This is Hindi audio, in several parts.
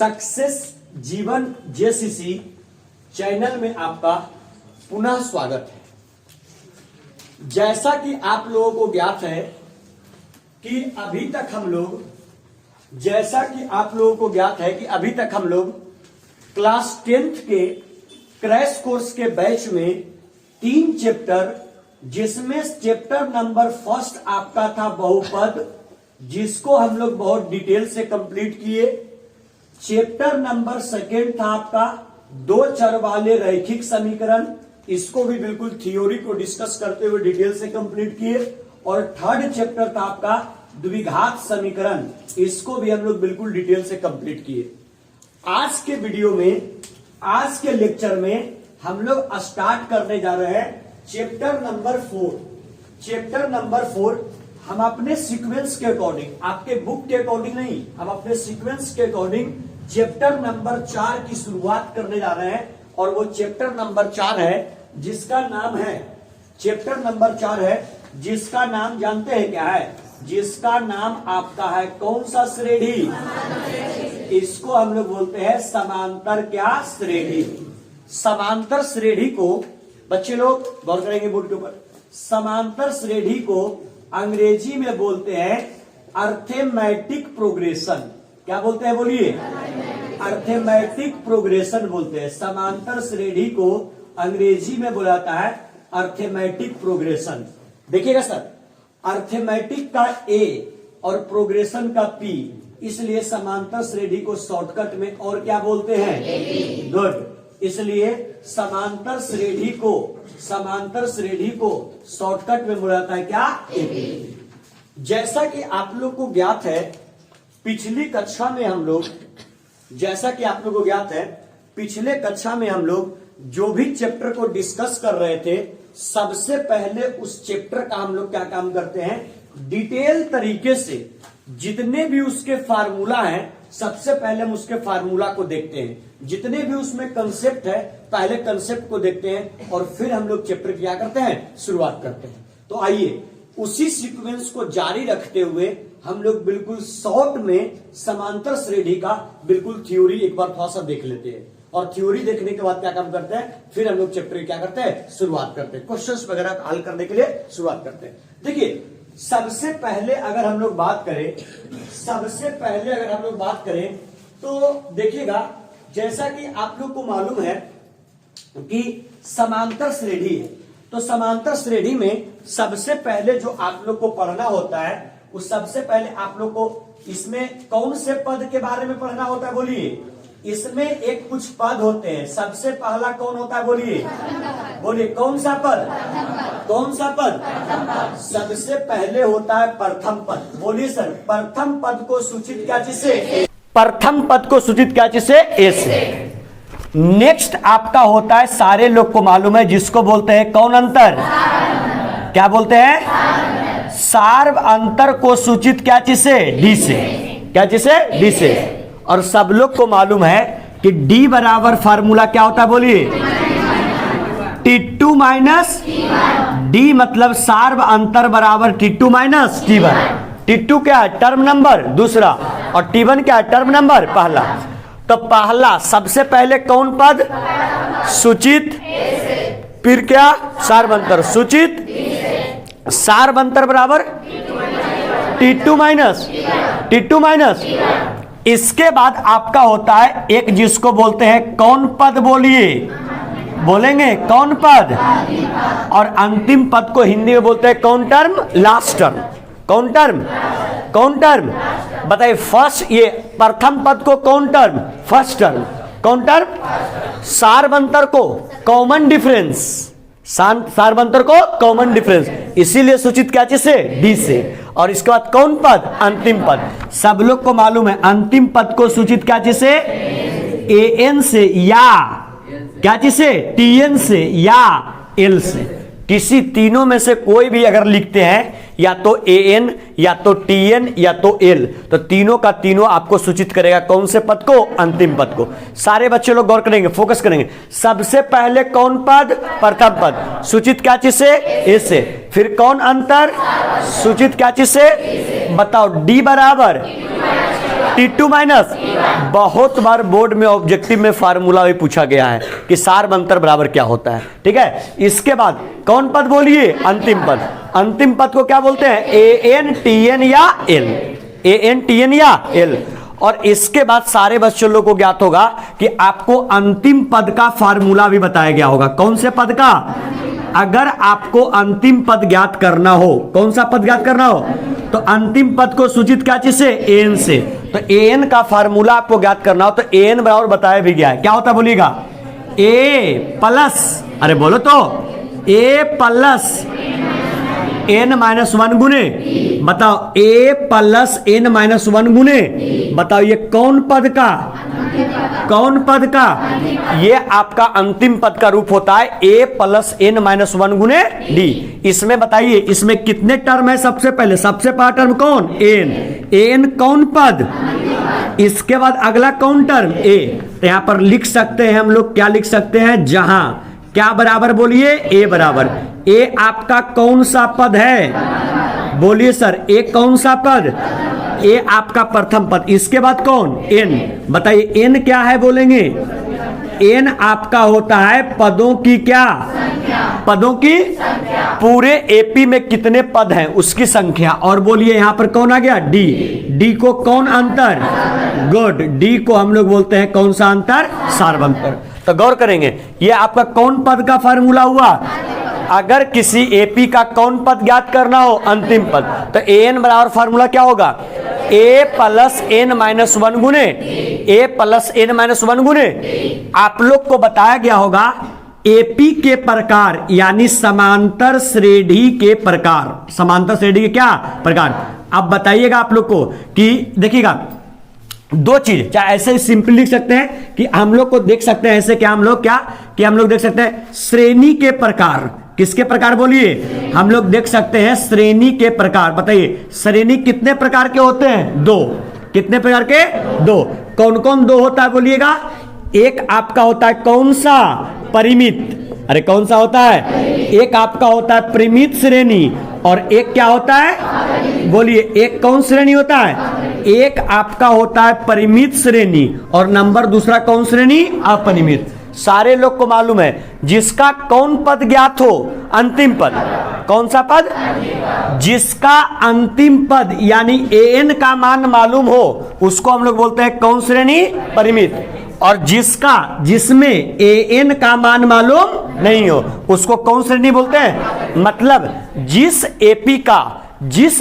सक्सेस जीवन जेसीसी चैनल में आपका पुनः स्वागत है। जैसा कि आप लोगों को ज्ञात है कि अभी तक हम लोग क्लास 10th के क्रैश कोर्स के बैच में 3 चैप्टर, जिसमें चैप्टर नंबर फर्स्ट आपका था बहुपद, जिसको हम लोग बहुत डिटेल से कंप्लीट किए। चैप्टर नंबर सेकेंड था आपका 2 चर वाले रैखिक समीकरण, इसको भी बिल्कुल थ्योरी को डिस्कस करते हुए डिटेल से कंप्लीट किए। और थर्ड चैप्टर था आपका द्विघात समीकरण, इसको भी हम लोग बिल्कुल डिटेल से कंप्लीट किए। आज के वीडियो में, आज के लेक्चर में हम लोग स्टार्ट करने जा रहे हैं चैप्टर नंबर 4। चैप्टर नंबर 4 हम अपने सीक्वेंस के अकॉर्डिंग, आपके बुक के अकॉर्डिंग नहीं, हम अपने सीक्वेंस के अकॉर्डिंग चैप्टर नंबर 4 की शुरुआत करने जा रहे हैं। और वो चैप्टर नंबर 4 है जिसका नाम है, चैप्टर नंबर 4 है जिसका नाम जानते हैं क्या है? जिसका नाम आपका है कौन सा श्रेणी? इसको हम लोग बोलते हैं समांतर क्या श्रेणी। समांतर श्रेणी को बच्चे लोग गौर करेंगे बोर्ड के ऊपर। समांतर श्रेणी को अंग्रेजी में बोलते हैं अर्थमेटिक प्रोग्रेशन। क्या बोलते हैं बोलिए? अर्थमेटिक प्रोग्रेशन बोलते हैं। समांतर श्रेणी को अंग्रेजी में बोला जाता है अर्थमेटिक प्रोग्रेशन। देखिएगा सर, अर्थमेटिक का ए और प्रोग्रेशन का पी, इसलिए समांतर श्रेणी को शॉर्टकट में और क्या बोलते हैं? गुड। इसलिए समांतर श्रेणी को शॉर्टकट में बोला जाता है क्या? एपी। जैसा कि आप लोग को ज्ञात है, पिछली कक्षा में हम लोग, पिछले कक्षा में हम लोग जो भी चैप्टर को डिस्कस कर रहे थे, सबसे पहले उस चैप्टर का हम लोग क्या काम करते हैं? डिटेल तरीके से जितने भी उसके फार्मूला हैं, सबसे पहले हम उसके फार्मूला को देखते हैं। जितने भी उसमें कंसेप्ट है, पहले कंसेप्ट को देखते हैं और फिर हम लोग चैप्टर क्या करते हैं? शुरुआत करते हैं। तो आइए उसी सीक्वेंस को जारी रखते हुए हम लोग बिल्कुल शॉर्ट में समांतर श्रेणी का बिल्कुल थ्योरी एक बार थोड़ा सा देख लेते हैं। और थ्योरी देखने के बाद क्या काम करते हैं? फिर हम लोग चैप्टर क्या करते हैं? शुरुआत करते हैं। क्वेश्चंस वगैरह हल करने के लिए शुरुआत करते हैं। देखिए, सबसे पहले अगर हम लोग बात करें तो देखिएगा, जैसा कि आप लोग को मालूम है कि समांतर श्रेणी है, तो समांतर श्रेणी में सबसे पहले जो आप लोग को पढ़ना होता है, उस सबसे पहले आप लोग को इसमें कौन से पद के बारे में पढ़ना होता है? बोलिए। इसमें एक कुछ पद होते हैं। सबसे पहला कौन होता है? बोलिए कौन सा पद? सबसे पहले होता है प्रथम पद। बोलिए सर, प्रथम पद को सूचित क्या चीज से? प्रथम पद को सूचित क्या चीज से? ए से। नेक्स्ट आपका होता है, सारे लोग को मालूम है, जिसको बोलते हैं कौन अंतर? क्या बोलते हैं? सार्व अंतर को सूचित क्या चीज से? डी से। क्या चीज से? डी से। और सब लोग को मालूम है कि डी बराबर फार्मूला क्या होता है? बोलिए T2 माइनस डी, मतलब सार्व अंतर बराबर T2 माइनस T1। T2 क्या है? टर्म नंबर दूसरा, और T1 क्या है? टर्म नंबर पहला। तो पहला सबसे पहले कौन पद? सूचित, फिर क्या? सार्व अंतर। सूचित सार्व अंतर बराबर T2 माइनस। इसके बाद आपका होता है एक जिसको बोलते हैं कौन पद? बोलेंगे कौन पद? और अंतिम पद को हिंदी में बोलते हैं कौन टर्म? Last term. कौन टर्म? बताइए। फर्स्ट, ये प्रथम पद को कौन टर्म? First term. कौन टर्म? सार्व अंतर को कॉमन डिफरेंस। सार्व अंतर को कॉमन डिफरेंस, इसीलिए सूचित क्या चीज से? डी से। और इसके बाद कौन पद? अंतिम पद। सब लोग को मालूम है अंतिम पद को सूचित क्या चीज से? एन से, या क्या चीज से? टीएन से या एल से। किसी तीनों में से कोई भी अगर लिखते हैं, या तो एन, या तो टीएन, या तो एल, तो तीनों का तीनों आपको सूचित करेगा कौन से पद को? अंतिम पद को। सारे बच्चे लोग गौर करेंगे, फोकस करेंगे। सबसे पहले कौन पद? प्रथम पद। सूचित क्या चीज से? ए से। फिर कौन अंतर? सूचित क्या चीज से? बताओ। डी बराबर T2 माइनस। बहुत बार बोर्ड में ऑब्जेक्टिव में फार्मूला भी पूछा गया है कि सार अंतर बराबर क्या होता है, ठीक है। इसके बाद कौन पद बोलिए, अंतिम पद। अंतिम पद को क्या बोलते हैं, AN TN या L, AN TN या L। और इसके बाद सारे बच्चों लोग को ज्ञात होगा कि आपको अंतिम पद का फार्मूला भी बताया गया होगा। कौन से पद का, अगर आपको अंतिम पद ज्ञात करना हो, कौन सा पद ज्ञात करना हो, तो अंतिम पद को सूचित क्या चीज से, AN से। तो AN का फार्मूला आपको ज्ञात करना हो तो AN बराबर बताया भी गया है, क्या होता है बोलिएगा, A प्लस, अरे बोलो तो, A प्लस N माइनस 1 गुने, बताओ A प्लस N माइनस 1 गुने, बताओ ये कौन पद का, कौन पद का, ये आपका अंतिम पद का रूप होता है A प्लस N माइनस 1 गुने D। इसमें बताइए इसमें कितने टर्म है, सबसे पहला टर्म कौन, N कौन पद, इसके बाद अगला कौन टर्म A। तो यहां पर लिख सकते हैं हम लोग, क्या लिख सकते हैं, जहां क्या बराबर बोलिए, A बराबर। A आपका कौन सा पद है, बोलिए सर, A कौन सा पद, A आपका प्रथम पद। इसके बाद कौन, N, बताइए N क्या है बोलेंगे, N आपका होता है पदों की क्या, पदों की, पूरे AP में कितने पद हैं उसकी संख्या। और बोलिए यहां पर कौन आ गया, D को कौन अंतर, गुड, D को हम लोग बोलते हैं कौन सा अंतर, सार्वंतर। तो गौर करेंगे ये आपका कौन पद का फार्मूला हुआ। अगर किसी AP का कौन पद ज्ञात करना हो, अंतिम पद, तो AN बराबर फार्मूला क्या होगा, A प्लस N माइनस 1 गुने, A प्लस N माइनस 1 गुने। आप लोग को बताया गया होगा AP के प्रकार यानी समांतर श्रेणी के प्रकार, समांतर श्रेणी के क्या प्रकार। अब बताइएगा आप लोग को कि देखिएगा दो चीज, चाहे ऐसे सिंपल लिख सकते हैं कि हम लोग को देख सकते हैं ऐसे, क्या हम लोग क्या कि हम लोग देख सकते हैं श्रेणी के प्रकार, किसके प्रकार बोलिए, हम लोग देख सकते हैं श्रेणी के प्रकार। बताइए श्रेणी कितने प्रकार के होते हैं, दो, कितने प्रकार के, दो। कौन कौन दो होता है बोलिएगा, एक आपका होता है कौन सा, परिमित, अरे कौन सा होता है, एक आपका होता है परिमित श्रेणी और एक क्या होता है, बोलिए एक कौन श्रेणी होता है, एक आपका होता है परिमित श्रेणी और नंबर दूसरा कौन श्रेणी, अपरिमित। सारे लोग को मालूम है जिसका कौन पद ज्ञात हो, अंतिम पद, कौन सा पद, जिसका अंतिम पद यानी AN का मान मालूम हो उसको हम लोग बोलते हैं कौन श्रेणी, परिमित। और जिसमें AN का मान मालूम नहीं हो उसको कौन श्रेणी बोलते हैं, मतलब जिस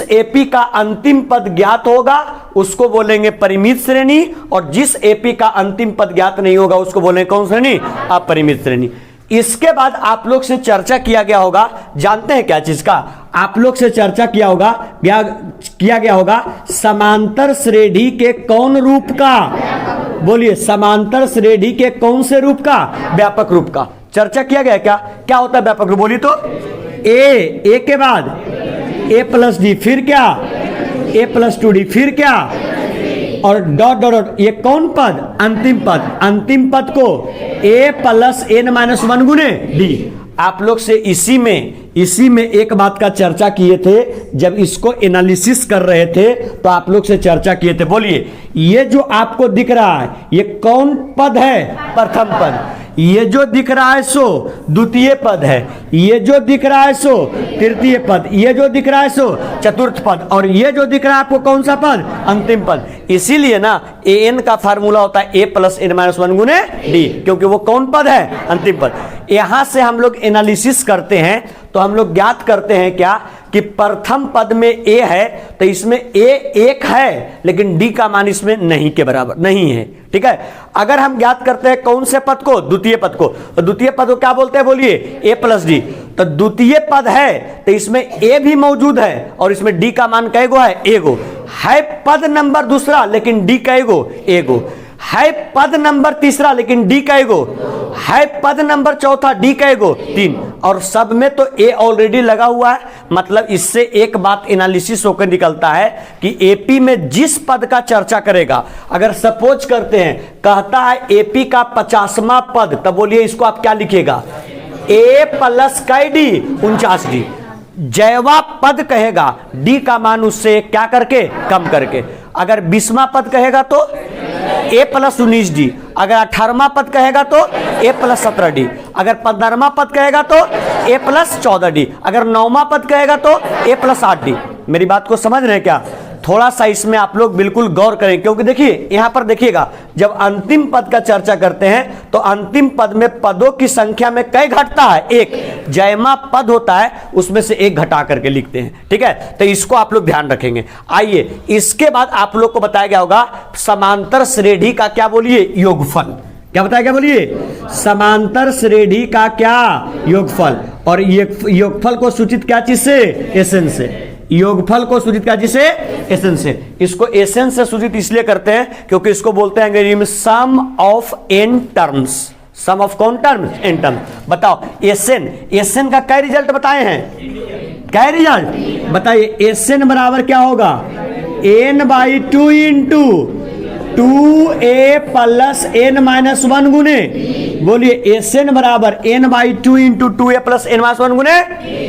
AP का अंतिम पद ज्ञात होगा उसको बोलेंगे परिमित श्रेणी और जिस AP का अंतिम पद ज्ञात नहीं होगा उसको बोलेंगे कौन श्रेणी, अपरिमित श्रेणी। इसके बाद आप लोग से चर्चा किया गया होगा, जानते हैं क्या चीज का, आप लोग से चर्चा किया गया होगा समांतर श्रेणी के कौन रूप का, बोलिए समांतर श्रेणी के कौन से रूप का, व्यापक रूप का चर्चा किया गया। क्या होता है व्यापक रूप, बोलिए तो, A के बाद A प्लस D, फिर क्या A प्लस 2D, फिर क्या, और डॉट डॉट डॉट, ये कौन पद, अंतिम पद। अंतिम पद को A प्लस N माइनस 1 गुने D। आप लोग से इसी में एक बात का चर्चा किए थे, जब इसको एनालिसिस कर रहे थे तो आप लोग से चर्चा किए थे। बोलिए ये जो आपको दिख रहा है ये कौन पद है, प्रथम पद। ये जो दिख रहा है सो द्वितीय पद है, ये जो दिख रहा है सो तृतीय पद, ये जो दिख रहा है सो चतुर्थ पद, और ये जो दिख रहा है आपको कौन सा पद, अंतिम पद। इसीलिए ना AN का फार्मूला होता है A प्लस N माइनस 1 गुने D, क्योंकि वो कौन पद है, अंतिम पद। यहां से हम लोग एनालिसिस करते हैं तो हम लोग ज्ञात करते हैं क्या कि प्रथम पद में A है तो इसमें A 1 है लेकिन D का मान इसमें नहीं के बराबर नहीं है, ठीक है। अगर हम ज्ञात करते हैं कौन से पद को, द्वितीय पद को, तो द्वितीय पद को क्या बोलते हैं, बोलिए A प्लस D। तो द्वितीय पद है तो इसमें A भी मौजूद है और इसमें D का मान कैगो है, एगो है। पद नंबर दूसरा लेकिन D कैगो, एगो है। पद नंबर तीसरा लेकिन D कैगो है। पद नंबर चौथा D कैगो, 3। और सब में तो A ऑलरेडी लगा हुआ है। मतलब इससे एक बात एनालिसिस होकर निकलता है कि AP में जिस पद का चर्चा करेगा, अगर सपोज करते हैं कहता है AP का 50वां पद, तब बोलिए इसको आप क्या लिखिएगा, A प्लस कै D 49D। जैवा पद कहेगा D का मान उससे क्या करके, कम करके। अगर 20वां पद कहेगा तो a प्लस 19d, अगर 18वां पद कहेगा तो a प्लस 17d, अगर 15वां पद कहेगा तो a प्लस 14d, अगर 9वां पद कहेगा तो a प्लस 8d। मेरी बात को समझ रहे हैं क्या? थोड़ा सा इसमें आप लोग बिल्कुल गौर करें, क्योंकि देखिए यहां पर देखिएगा, जब अंतिम पद का चर्चा करते हैं तो अंतिम पद में पदों की संख्या में कई घटता है? एक। जयमा पद होता है उसमें से एक घटा करके लिखते हैं, ठीक है? तो इसको आप लोग ध्यान रखेंगे। आइए, इसके बाद आप लोग को बताया गया होगा समांतर श्रेणी का क्या बोलिए? योगफल। क्या बताया? क्या बोलिए? समांतर श्रेणी का क्या? योगफल। और योगफल को सूचित क्या चीज से? एसएन से। योगफल को सूचित क्या जिसे? एसेंस से। इसको एसेंस से सूचित इसलिए करते हैं क्योंकि इसको बोलते हैं अंग्रेजी में sum of n terms. Sum of कौन टर्म्स? N terms. बताओ एसएन, एसएन का क्या रिजल्ट बताए हैं? क्या रिजल्ट बताइए? एसएन बराबर क्या होगा? n/2 into 2a plus n-1 गुने, बोलिए एसएन बराबर n/2 into 2a plus n-1 गुने।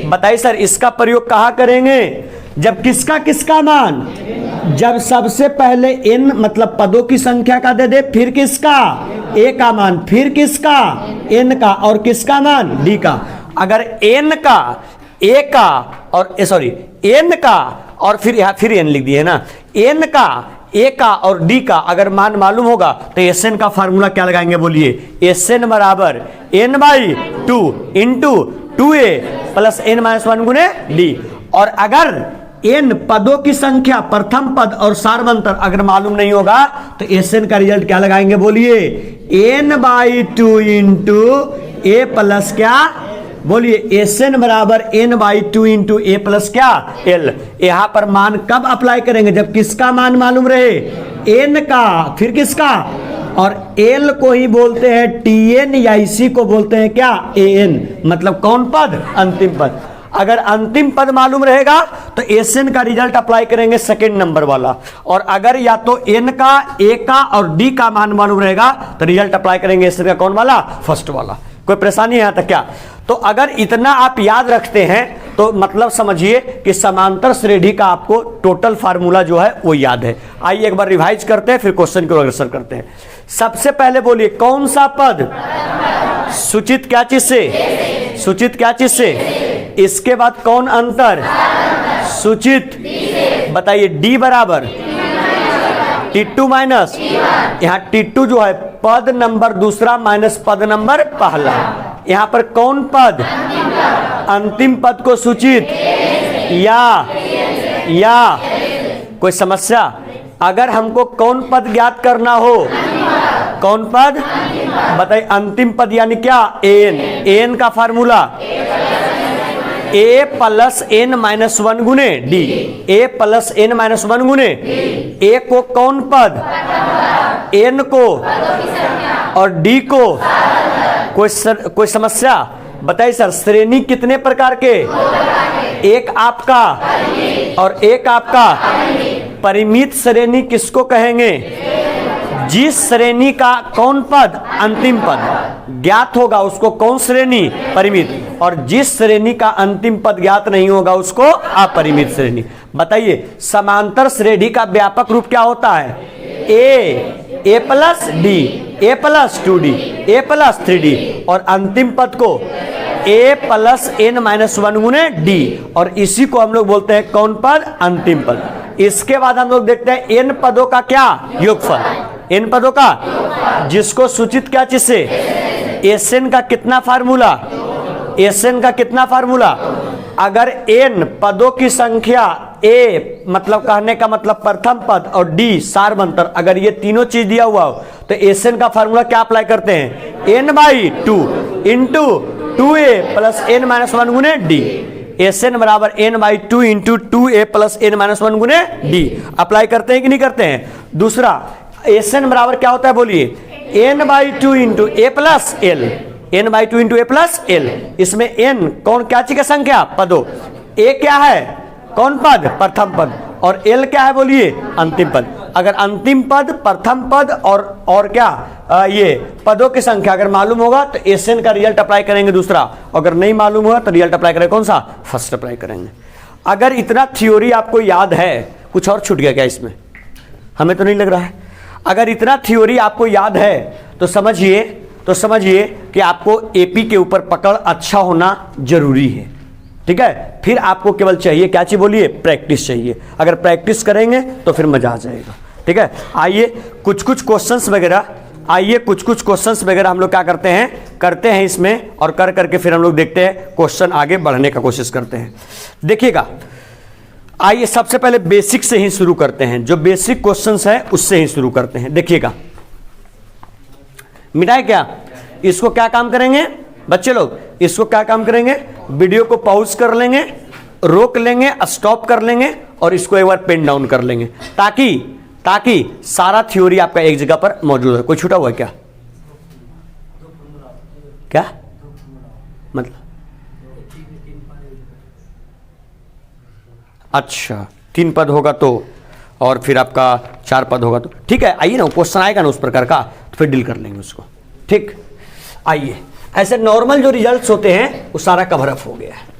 बताइए सर इसका प्रयोग कहाँ करेंगे? जब किसका किसका मान? जब सबसे पहले n मतलब पदों की संख्या का दे दे, फिर किसका? a का मान, फिर किसका? n का, और किसका मान? d का। अगर n का, a का और सॉरी n का और फिर यहां फिर n लिख दिए ना, n का, a का और d का अगर मान मालूम होगा तो एसएन का फार्मूला क्या लगाएंगे? बोलिए एसएन बराबर n/2 into 2a plus n-1 गुने d। और अगर n पदों की संख्या, प्रथम पद और सार्वंतर अगर मालूम नहीं होगा तो एसएन का रिजल्ट क्या लगाएंगे? बोलिए n/2 इंटू a प्लस क्या? बोलिए एसएन बराबर n/2 इंटू a प्लस क्या? l। यहां पर मान कब अप्लाई करेंगे? जब किसका मान मालूम रहे? n का, फिर किसका? और l को ही बोलते हैं tn या इसी को बोलते हैं क्या? an। मतलब कौन पद? अंतिम पद। अगर अंतिम पद मालूम रहेगा तो एसएन का रिजल्ट अप्लाई करेंगे सेकेंड नंबर वाला, और अगर या तो n का, a का और d का मान मालूम रहेगा तो रिजल्ट अप्लाई करेंगे एसएन का कौन वाला? फर्स्ट वाला। कोई परेशानी है यहां तक क्या? तो अगर इतना आप याद रखते हैं तो मतलब समझिए कि समांतर श्रेणी का आपको टोटल फार्मूला जो है वो याद है। आइए एक बार रिवाइज करते हैं, फिर क्वेश्चन को अग्रसर करते हैं। सबसे पहले बोलिए कौन सा पद सूचित क्या चीज से? सूचित क्या चीज से? इसके बाद कौन अंतर? सूचित। बताइए डी बराबर T2 माइनस, यहाँ T2 जो है पद नंबर दूसरा माइनस पद नंबर पहला। यहाँ पर कौन पद? अंतिम पद को सूचित या कोई समस्या? अगर हमको कौन पद ज्ञात करना हो? कौन पद? बताइए अंतिम पद यानी क्या? एन का फार्मूला a प्लस n-1 गुने d। a प्लस n-1 गुने a को कौन पद? n को और d को। कोई समस्या? बताइए सर श्रेणी कितने प्रकार के? एक आपका और एक आपका परिमित श्रेणी किसको कहेंगे? जिस श्रेणी का कौन पद? अंतिम पद ज्ञात होगा उसको कौन श्रेणी? परिमित। और जिस श्रेणी का अंतिम पद ज्ञात नहीं होगा उसको अपरिमित श्रेणी। बताइए समांतर श्रेणी का व्यापक रूप क्या होता है? a plus d, a plus 2d, a plus 3d, और अंतिम पद को a प्लस n-1 गुने d, और इसी को हम लोग बोलते हैं कौन पद? अंतिम पद। इसके बाद हम लोग देखते हैं n पदों का क्या? योगफल। n पदों का जिसको सूचित क्या चीज से? एसएन का कितना फार्मूला? एसएन का कितना फार्मूला? अगर n पदों की संख्या a मतलब कहने का मतलब प्रथम पद और d सार्वंतर, अगर ये तीनों चीज दिया हुआ हो तो एसएन का फार्मूला क्या अप्लाई करते हैं? n/2 into 2a plus n-1 गुने d। एसएन बराबर n/2 into 2a plus n-1 गुने d। अप्लाई करते हैं कि नहीं करते हैं? दूसरा एसएन बराबर क्या होता है? बोलिए n/2 into a plus l, n/2 into a plus l। इसमें n कौन क्या चीज का संख्या? पदों। a क्या है? कौन पद? प्रथम पद। और l क्या है? बोलिए अंतिम पद। अगर अंतिम पद, प्रथम पद और क्या ये पदों की संख्या अगर मालूम होगा तो एसएन का रिजल्ट अप्लाई करेंगे दूसरा, अगर नहीं मालूम होगा तो रिजल्ट अप्लाई करेंगे कौन सा? फर्स्ट अप्लाई करेंगे। अगर इतना थ्योरी आपको याद है, कुछ और छूट गया क्या इसमें? हमें तो नहीं लग रहा है। अगर इतना थ्योरी आपको याद है तो समझिए कि आपको एपी के ऊपर पकड़ अच्छा होना जरूरी है। ठीक है, फिर आपको केवल चाहिए क्या चीज बोलिए, प्रैक्टिस चाहिए। अगर प्रैक्टिस करेंगे तो फिर मजा आ जाएगा। ठीक है, आइए कुछ कुछ क्वेश्चंस वगैरह हम लोग क्या करते हैं इसमें, और कर करके फिर हम लोग देखते हैं क्वेश्चन आगे बढ़ने का कोशिश करते हैं। देखिएगा, आइए सबसे पहले बेसिक से ही शुरू करते हैं, जो बेसिक क्वेश्चंस है उससे ही शुरू करते हैं। देखिएगा, मिटाए क्या, इसको क्या काम करेंगे बच्चे लोग, इसको क्या काम करेंगे, वीडियो को पॉज कर लेंगे, रोक लेंगे, स्टॉप कर लेंगे और इसको एक बार पेन डाउन कर लेंगे, ताकि सारा थ्योरी आपका एक जगह पर मौजूद है। कोई छूटा हुआ है क्या, मतलब अच्छा 3 पद होगा तो, और फिर आपका 4 पद होगा तो ठीक है। आइए ना, क्वेश्चन आएगा ना उस प्रकार का तो फिर डील कर लेंगे उसको। ठीक, आइए, ऐसे नॉर्मल जो रिजल्ट्स होते हैं वो सारा कवर अप हो गया है।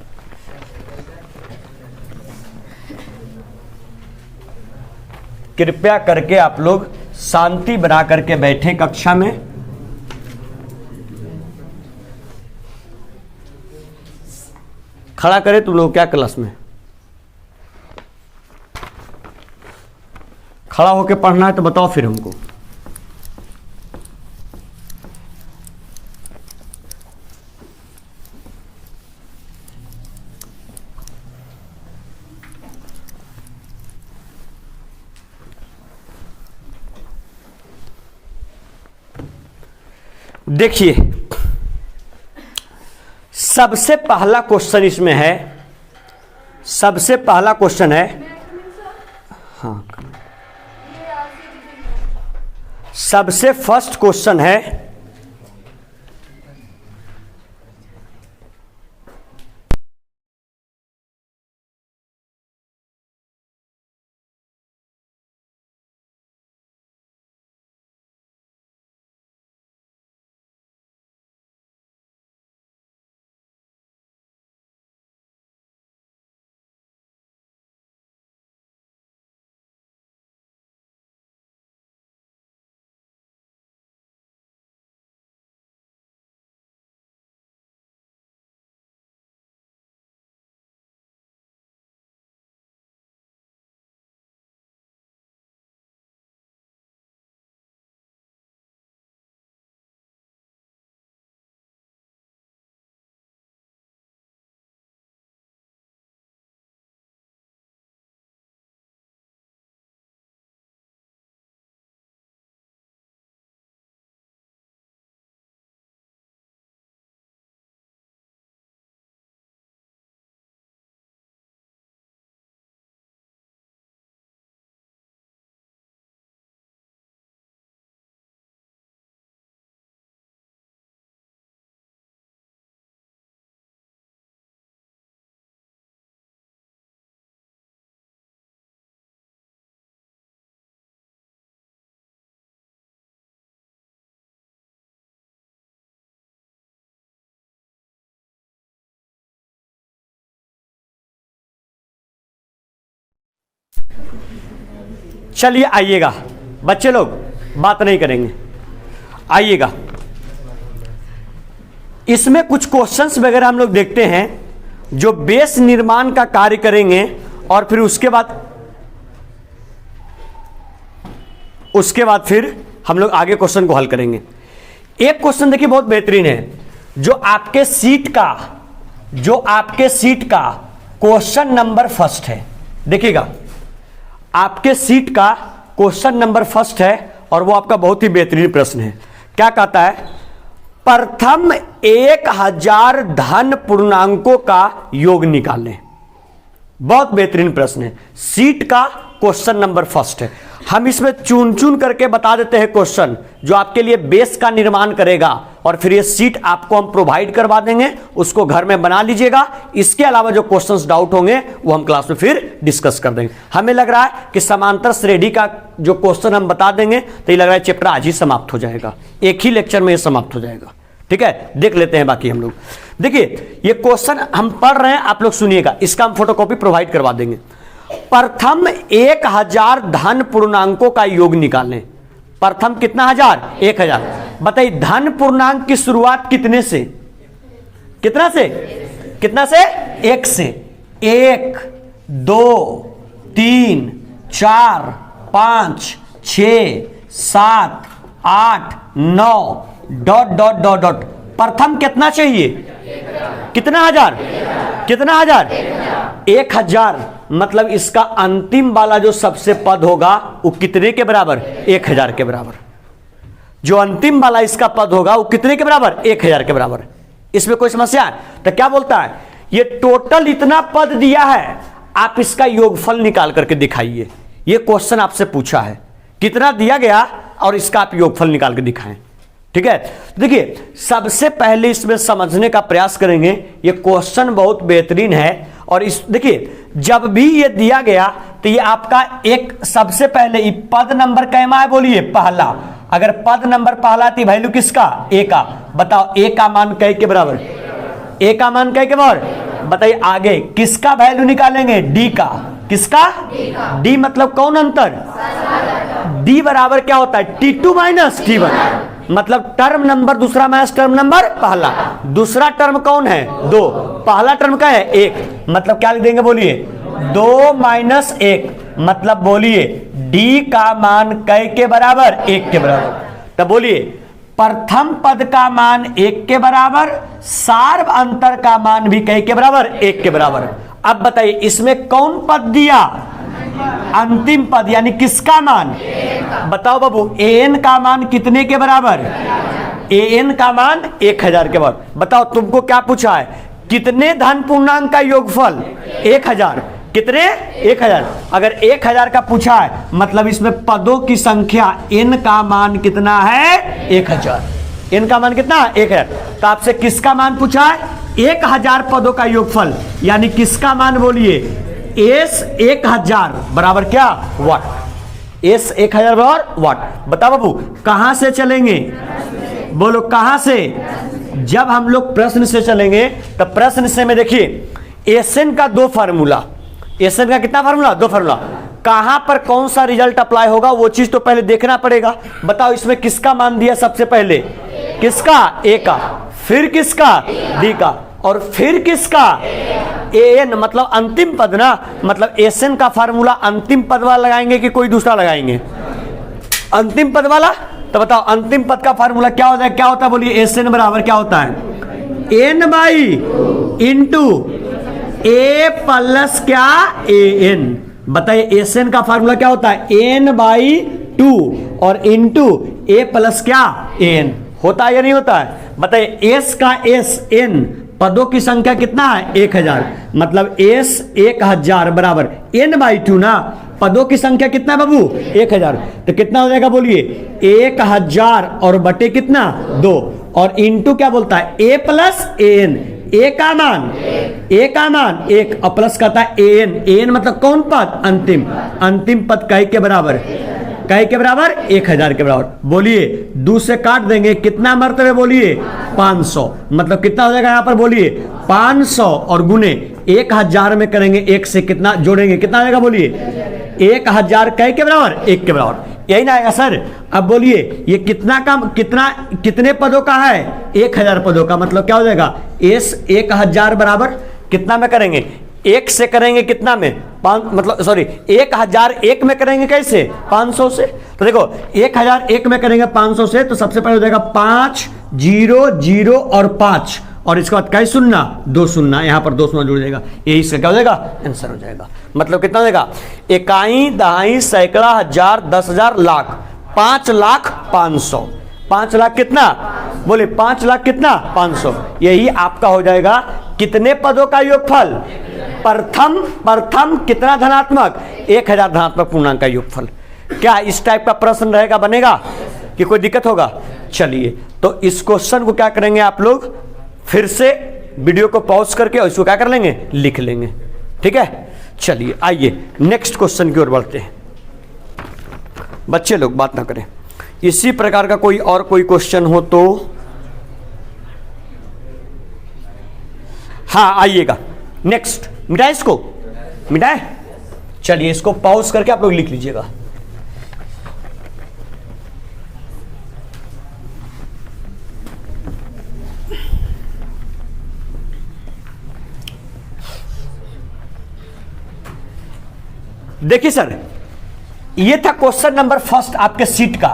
कृपया करके आप लोग शांति बना करके बैठे कक्षा में। खड़ा करे तुम लोग क्या क्लास में, खड़ा होके पढ़ना है तो बताओ फिर हमको। देखिए, सबसे पहला क्वेश्चन इसमें है, सबसे पहला क्वेश्चन है, हाँ, सबसे फर्स्ट क्वेश्चन है चलिए आइएगा बच्चे लोग, बात नहीं करेंगे, आइएगा। इसमें कुछ क्वेश्चंस वगैरह हम लोग देखते हैं जो बेस निर्माण का कार्य करेंगे, और फिर उसके बाद फिर हम लोग आगे क्वेश्चन को हल करेंगे। एक क्वेश्चन देखिए बहुत बेहतरीन है, जो आपके सीट का क्वेश्चन नंबर फर्स्ट है। देखिएगा, आपके सीट का क्वेश्चन नंबर फर्स्ट है और वो आपका बहुत ही बेहतरीन प्रश्न है। क्या कहता है, प्रथम 1000 धन पूर्णांकों का योग निकालें। बहुत बेहतरीन प्रश्न है, सीट का क्वेश्चन नंबर फर्स्ट है। हम इसमें चुन चुन करके बता देते हैं क्वेश्चन जो आपके लिए बेस का निर्माण करेगा, और फिर ये सीट आपको हम प्रोवाइड करवा देंगे, उसको घर में बना लीजिएगा। इसके अलावा जो क्वेश्चंस डाउट होंगे वो हम क्लास में फिर डिस्कस कर देंगे। हमें लग रहा है कि समांतर श्रेणी का जो क्वेश्चन हम बता देंगे तो ये लग रहा है चैप्टर आज ही समाप्त हो जाएगा, एक ही लेक्चर में ये समाप्त हो जाएगा। ठीक है, देख लेते हैं बाकी हम लोग। देखिए, ये क्वेश्चन हम पढ़ रहे हैं, आप लोग सुनिएगा, इसका हम फोटोकॉपी प्रोवाइड करवा देंगे। प्रथम 1000 धन पूर्णांकों का योग निकालें। प्रथम कितना हजार? 1000। बताइए धन पूर्णांक की शुरुआत कितने से? कितना से? कितना से? 1 से। 1 2 3 4 5 6 7 8 9 डॉट डॉट डॉट डॉट। प्रथम कितना चाहिए? कितना हजार? कितना हजार? 1000। मतलब इसका अंतिम वाला जो सबसे पद होगा वो कितने के बराबर? 1000 के बराबर। जो अंतिम वाला इसका पद होगा वो कितने के बराबर? 1000 के बराबर। इसमें कोई समस्या है? तो क्या बोलता है, ये टोटल इतना पद दिया है, आप इसका योगफल निकाल करके दिखाइए। ये क्वेश्चन आपसे पूछा है, कितना दिया गया और इसका आप योगफल निकाल के दिखाएं। ठीक है, देखिए सबसे पहले इसमें समझने का प्रयास करेंगे। ये क्वेश्चन बहुत बेहतरीन है और इस देखिए जब भी ये दिया गया तो ये आपका एक सबसे पहले पद नंबर कैमा है? बोलिए पहला। अगर पद नंबर पहला थी वैल्यू किसका? ए का। बताओ ए का मान कै के बराबर? ए का मान कै के बराबर? बताइए आगे किसका वैल्यू निकालेंगे? डी का। किसका? डी मतलब कौन अंतर? डी बराबर क्या होता है? T2 minus T1। मतलब टर्म नंबर दूसरा माइनस टर्म नंबर पहला। दूसरा टर्म कौन है? 2। पहला टर्म क्या है? 1। मतलब क्या लिख देंगे? बोलिए 2 माइनस 1। मतलब बोलिए डी का मान कै के बराबर? 1 के बराबर। तब बोलिए प्रथम पद का मान 1 के बराबर, सार्व अंतर का मान भी कै के बराबर? 1 के बराबर। अब बताइए इसमें कौन पद दिया? अंतिम पद यानी किसका मान? बताओ बाबू an का मान कितने के बराबर? an का मान 1000 के बराबर। बताओ तुमको क्या पूछा है? कितने धन पूर्णांक का योगफल? 1000। कितने? 1000। अगर 1000 का पूछा है मतलब इसमें पदों की संख्या n का मान कितना है? 1000। n का मान कितना? 1000। तो आपसे किसका मान पूछा है? 1000 पदों का योगफल यानी किसका मान? बोलिए एस 1000 बराबर क्या? वाट। एस 1000 बराबर वाट। बताओ बाबू कहां से चलेंगे? बोलो कहां से? जब हम लोग प्रश्न से चलेंगे तो प्रश्न से में देखिए एसएन का 2 फार्मूला। एसएन का कितना फार्मूला? 2 फार्मूला। कहां पर कौन सा रिजल्ट अप्लाई होगा वो चीज तो पहले देखना पड़ेगा। बताओ इसमें किसका मान दिया सबसे पहले? किसका? ए का। फिर किसका? डी का। और फिर किसका? एन मतलब अंतिम पद ना। मतलब एसएन का फार्मूला अंतिम पद वाला लगाएंगे कि कोई दूसरा लगाएंगे? अंतिम पद वाला। तो बताओ अंतिम पद का फार्मूला क्या होता है? क्या होता है? बोलिए एसएन बराबर क्या होता है? N by into a plus क्या? A n. बताइए एसएन का फार्मूला क्या होता है? एन बाई 2 और इंटू ए प्लस क्या? एन। होता है या नहीं होता है? बताइए एस का एस एन पदों की संख्या कितना है? 1000। मतलब एस 1000 बराबर n बाई 2 ना। पदों की संख्या कितना है बाबू? 1000। तो कितना हो जाएगा? बोलिए 1000 और बटे कितना? 2 और इंटू क्या बोलता है? a plus an। ए का मान? ए का मान 1 और प्लस कहता है an। an मतलब कौन पद? अंतिम। अंतिम पद कै के बराबर? कै के बराबर? 1000 के बराबर। बोलिए 2 से काट देंगे कितना मर्तबे? बोलिए 500। मतलब कितना हो जाएगा यहाँ पर? बोलिए 500 और गुने 1000 में करेंगे 1 से कितना जोड़ेंगे? कितना आएगा? बोलिए 1000 कै के बराबर? 1 के बराबर। यही ना आएगा सर? अब बोलिए ये कितना का कितने पदों का है? 1000 पदों का। मतलब क्या हो जाएगा? एस 1000 बराबर कितना में करेंगे? 1 से करेंगे कितना में? 5 मतलब सॉरी 1001 में करेंगे कैसे? 500 से। तो देखो 1001 में करेंगे 500 से तो सबसे पहले हो जाएगा 5 0 0 और 5 और इसके बाद कई शून्य? 2 शून्य। यहाँ पर 2 शून्य जुड़ जाएगा। यही इसका क्या हो जाएगा? आंसर हो जाएगा। मतलब कितना हो जाएगा? इकाई दहाई सैकड़ा हजार 10,000 लाख 5,05,000। 5 लाख कितना? बोले 5 लाख कितना? 500। यही आपका हो जाएगा कितने पदों का योगफल? प्रथम कितना धनात्मक? 1000 धनात्मक पूर्णांक का योगफल। क्या इस टाइप का प्रश्न रहेगा? बनेगा कि कोई दिक्कत होगा? चलिए तो इस क्वेश्चन को क्या करेंगे आप लोग? फिर से वीडियो को पॉज करके और इसको क्या कर लेंगे? लिख लेंगे। ठीक है, चलिए आइए नेक्स्ट क्वेश्चन की ओर बढ़ते हैं। बच्चे लोग बात ना करें। इसी प्रकार का कोई और कोई क्वेश्चन हो तो हाँ आइएगा। नेक्स्ट मिटाए, इसको मिटाए। चलिए इसको पॉज करके आप लोग लिख लीजिएगा। देखिए सर, ये था क्वेश्चन नंबर फर्स्ट आपके सीट का।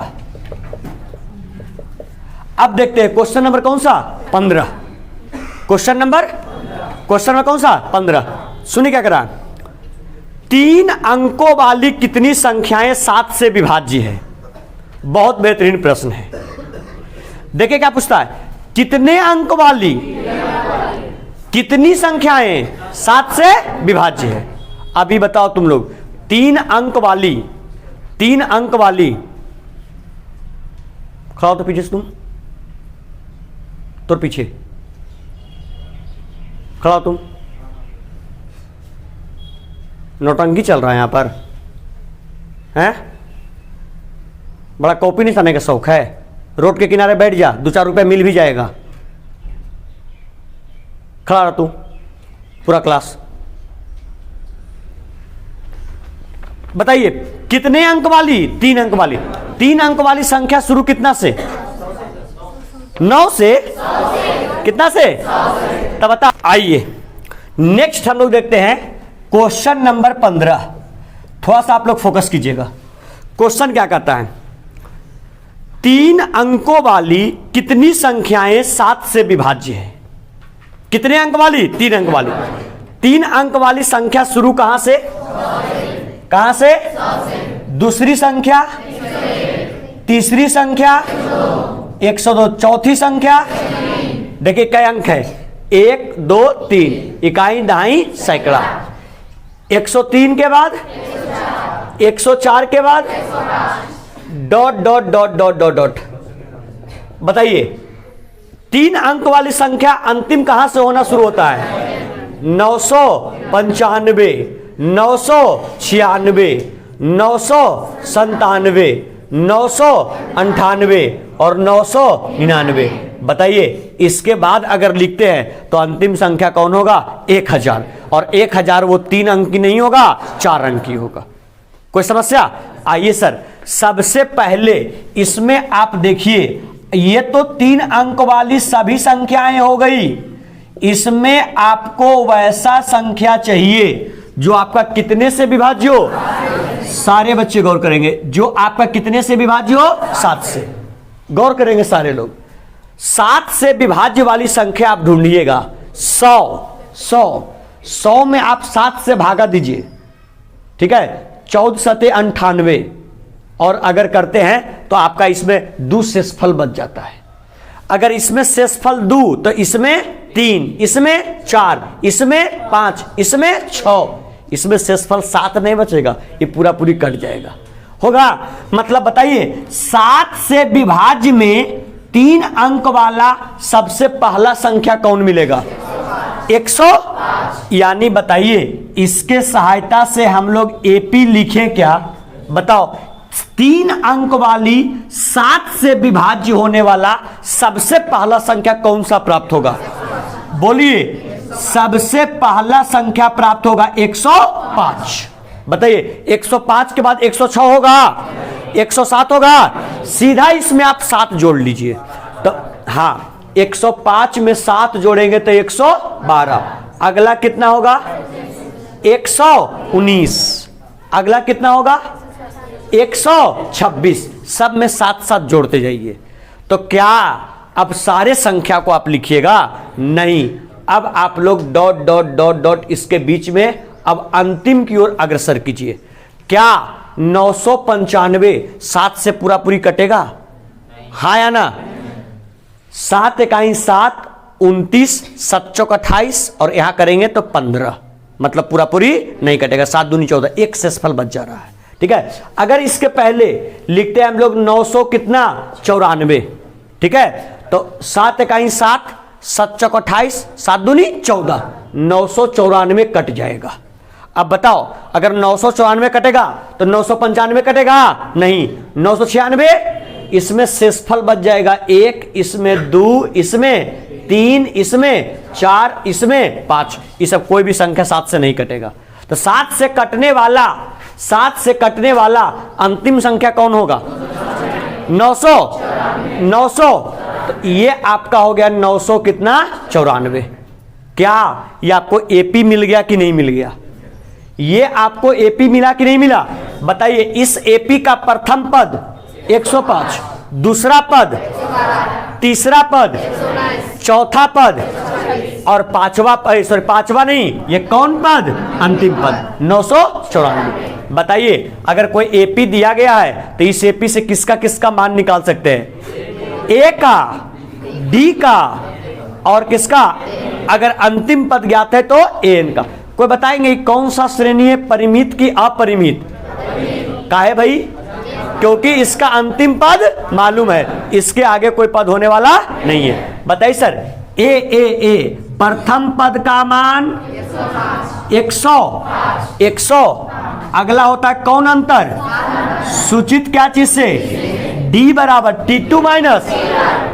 अब देखते हैं क्वेश्चन नंबर कौन सा, 15। क्वेश्चन नंबर कौन सा, 15। सुनिए क्या करा, 3 अंकों वाली कितनी संख्याएं 7 से विभाज्य है। बहुत बेहतरीन प्रश्न है। देखिए क्या पूछता है, कितने अंक वाली कितनी संख्याएं 7 से विभाज्य है। अभी बताओ तुम लोग, 3 अंक वाली खड़ा हो तो पीछे से तुम, तो पीछे खड़ा हो तुम। नौटंकी चल रहा है यहां पर, हैं? बड़ा कॉपी निशाने का शौक है। रोड के किनारे बैठ जा, 2-4 रुपए मिल भी जाएगा। खड़ा रह तू, पूरा क्लास। बताइए कितने अंक वाली, 3 अंक वाली, 3 अंक वाली संख्या शुरू कितना से, 9 से, कितना से, तब बता। आइए नेक्स्ट हम लोग देखते हैं क्वेश्चन नंबर 15। थोड़ा सा आप लोग फोकस कीजिएगा। क्वेश्चन क्या कहता है, 3 अंकों वाली कितनी संख्याएं 7 से विभाज्य है। कितने अंक वाली, 3 अंक वाली। 3 अंक वाली संख्या शुरू कहां से, कहां से, दूसरी संख्या, तीसरी संख्या, 102, चौथी संख्या। देखिए कई अंक है, 1 2 3, इकाई दहाई सैकड़ा। 103 के बाद 104 के बाद dot dot dot dot dot dot. बताइए 3 अंक वाली संख्या अंतिम कहां से होना शुरू होता है, 995, 996, 997, 998 और 999। बताइए इसके बाद अगर लिखते हैं तो अंतिम संख्या कौन होगा, 1000। और 1000 वो 3 अंक की नहीं होगा, 4 अंक की होगा। कोई समस्या? आइए सर, सबसे पहले इसमें आप देखिए, ये तो 3 अंक वाली सभी संख्याएं हो गई। इसमें आपको वैसा संख्या चाहिए जो आपका कितने से विभाज्य हो, सारे बच्चे गौर करेंगे, जो आपका कितने से विभाज्य हो, 7 से। गौर करेंगे सारे लोग। 7 से विभाज्य वाली संख्या आप ढूंढिएगा। 100 में आप 7 से भागा दीजिए, ठीक है, 14 सते 98। और अगर करते हैं तो आपका इसमें 2 शेषफल बच जाता है। अगर इसमें शेषफल 2 तो इसमें 3, इसमें 4, इसमें 5, इसमें 6, इसमें शेषफल 7 नहीं बचेगा, ये पूरा पूरी कट जाएगा। होगा मतलब बताइए 7 से विभाज्य में 3 अंक वाला सबसे पहला संख्या कौन मिलेगा, 105। यानी बताइए इसके सहायता से हम लोग एपी लिखें क्या, बताओ। 3 अंक वाली 7 से विभाज्य होने वाला सबसे पहला संख्या कौन सा प्राप्त होगा, बोलिए। सबसे पहला संख्या प्राप्त होगा 105। बताइए 105 के बाद 106 होगा, 107 होगा। सीधा इसमें आप 7 जोड़ लीजिए तो हाँ, 105 में 7 जोड़ेंगे तो 112। अगला कितना होगा, 119। अगला कितना होगा, 126। सब में 7 जोड़ते जाइए। तो क्या अब सारे संख्या को आप लिखिएगा, नहीं, अब आप लोग डॉट डॉट डॉट डॉट इसके बीच में अब अंतिम की ओर अग्रसर कीजिए। क्या 995 7 से पूरा पूरी कटेगा, हाँ या ना। 7 इकाई 7, 29, 7 चौक 28 और यहां करेंगे तो 15, मतलब पूरा पूरी नहीं कटेगा। 7 दूनी 14, एक शेषफल बच जा रहा है, ठीक है। अगर इसके पहले लिखते हैं हम लोग 900 कितना 94, ठीक है, तो 7 इकाई 7, 7 चौक 28, 7 दूनी 14, 994 कट जाएगा। अब बताओ अगर 994 कटेगा तो 995 कटेगा, नहीं, 996, इसमें शेषफल बच जाएगा 1, इसमें 2, इसमें 3, इसमें 4, इसमें 5। ये सब कोई भी संख्या 7 से नहीं कटेगा। तो 7 से कटने वाला अंतिम संख्या कौन होगा? 900। तो ये आपका हो गया 900 कितना? 94। क्या ये आपको एपी मिल गया कि नहीं मिल गया? ये आपको एपी मिला कि नहीं मिला? बताइए, इस एपी का प्रथम पद 105, दूसरा पद, तीसरा पद, चौथा पद और पांचवा नहीं, ये कौन पद? अंतिम पद 994। बताइए, अगर कोई एपी दिया गया है तो इस एपी से किसका किसका मान निकाल सकते हैं? ए का, डी का और किसका? अगर अंतिम पद ज्ञात है तो एन का। कोई बताएंगे कौन सा श्रेणी है, परिमित की अपरिमित? का है भाई? क्योंकि इसका अंतिम पद मालूम है, इसके आगे कोई पद होने वाला नहीं है। बताइए सर, ए प्रथम पद का मान 100। अगला होता है कौन अंतर? सूचित क्या चीज से? डी बराबर T2 माइनस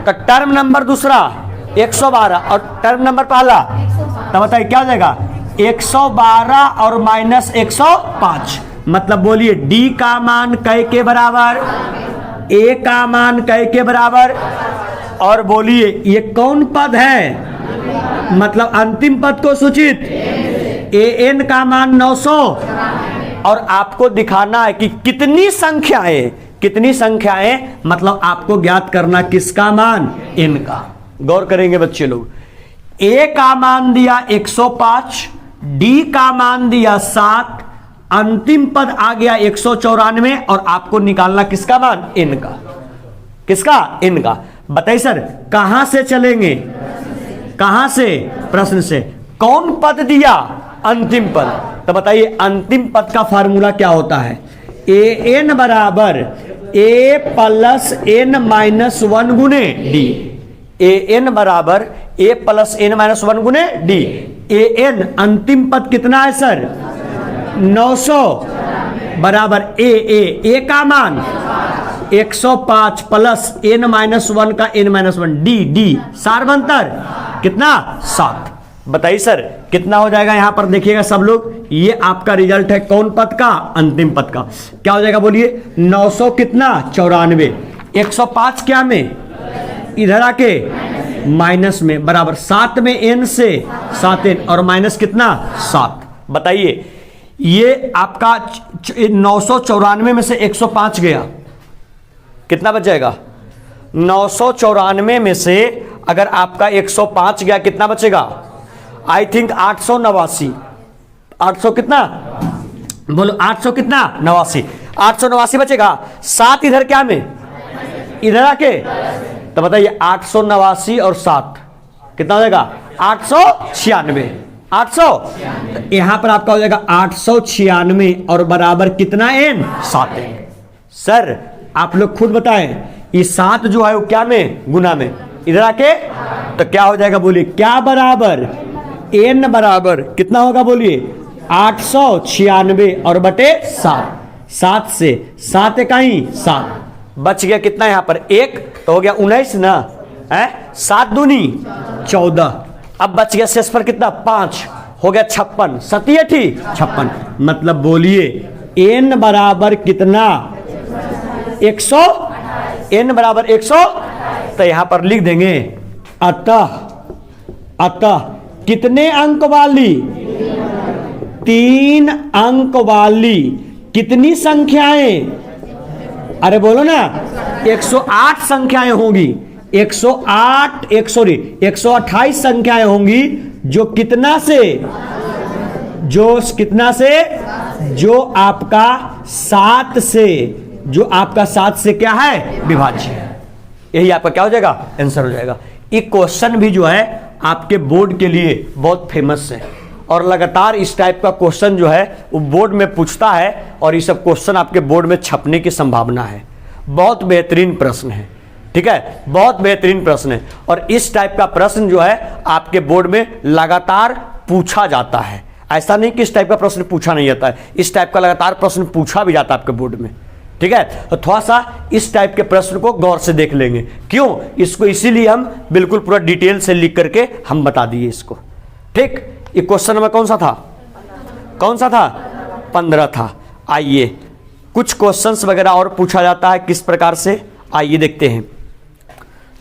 का टर्म नंबर दूसरा 112 और टर्म नंबर पहला, तो बताइए क्या हो जाएगा? 112 और माइनस 105। मतलब बोलिए, डी का मान कै के बराबर? ए का मान कै के बराबर? और बोलिए ये कौन पद है? मतलब अंतिम पद को सूचित एन का मान 900। और आपको दिखाना है कि कितनी संख्याएं, मतलब आपको ज्ञात करना किसका मान? एन का। गौर करेंगे बच्चे लोग, ए का मान दिया 105, डी का मान दिया 7, अंतिम पद आ गया 194 और आपको निकालना किसका मान? एन का। किसका? एन का। बताइए सर, कहां से चलेंगे? कहां से? प्रश्न से। कौन पद दिया? अंतिम पद। तो बताइए अंतिम पद का फार्मूला क्या होता है? ए एन बराबर ए प्लस एन माइनस 1 गुने डी। ए एन बराबर ए प्लस एन माइनस 1 गुने डी। ए एन अंतिम पद कितना है सर? 900 बराबर ए का मान 105 प्लस एन माइनस 1 का एन माइनस 1 डी सार्वंतर कितना? 7। बताइए सर कितना हो जाएगा? यहां पर देखिएगा सब लोग, ये आपका रिजल्ट है कौन पद का? अंतिम पद का। क्या हो जाएगा बोलिए? 900 कितना? 94। 105 क्या में? इधर आके माइनस में, बराबर 7 में एन से 7 एन और माइनस कितना? 7। बताइए ये आपका 994 में से 105 गया, कितना बच जाएगा? 994 में से अगर आपका 105 गया, कितना बचेगा? I think 889। 800 कितना? बोलो 800 कितना? 89। 889 बचेगा। 7 इधर क्या में? इधर आके, तो बताइए 889 और 7 कितना हो जाएगा? 896। 800 यहां पर आपका हो जाएगा 896 और बराबर कितना? N 7 N. सर आप लोग खुद बताएं, ये 7 जो है वो क्या में? गुना में। इधर आके तो क्या हो जाएगा बोलिए? क्या बराबर? एन बराबर कितना होगा बोलिए? 896 और बटे 7। 7 से 7 इकाई 7 बच गया कितना? यहां पर 1 तो हो गया 19 ना है। 7 दूनी 14। अब बच गया शेष पर कितना? 5 हो गया 56। 7 56। मतलब बोलिए एन बराबर कितना? 100। एन बराबर 100। तो यहां पर लिख देंगे अतः कितने अंक वाली? 3 अंक वाली कितनी संख्याएं? अरे बोलो ना, 108 संख्याएं होंगी। 128 संख्याएं होंगी जो कितना से? जो आपका 7 से, क्या है? विभाज्य। यही आपका क्या हो जाएगा? आंसर हो जाएगा। ये क्वेश्चन भी जो है आपके बोर्ड के लिए बहुत फेमस है और लगातार इस टाइप का क्वेश्चन जो है वो बोर्ड में पूछता है और ये सब क्वेश्चन आपके बोर्ड में छपने की संभावना है। बहुत बेहतरीन प्रश्न है, ठीक है, बहुत बेहतरीन प्रश्न है। और इस टाइप का प्रश्न जो है आपके बोर्ड में लगातार पूछा जाता है। ऐसा नहीं कि इस टाइप का प्रश्न पूछा नहीं जाता है, इस टाइप का लगातार प्रश्न पूछा भी जाता है आपके बोर्ड में, ठीक है। तो थोड़ा सा इस टाइप के प्रश्न को गौर से देख लेंगे। क्यों? इसको इसीलिए हम बिल्कुल पूरा डिटेल से लिख करके हम बता दिए इसको, ठीक। ये क्वेश्चन नंबर कौन सा था? कौन सा था? 15 था। आइए कुछ क्वेश्चंस वगैरह और पूछा जाता है किस प्रकार से, आइए देखते हैं।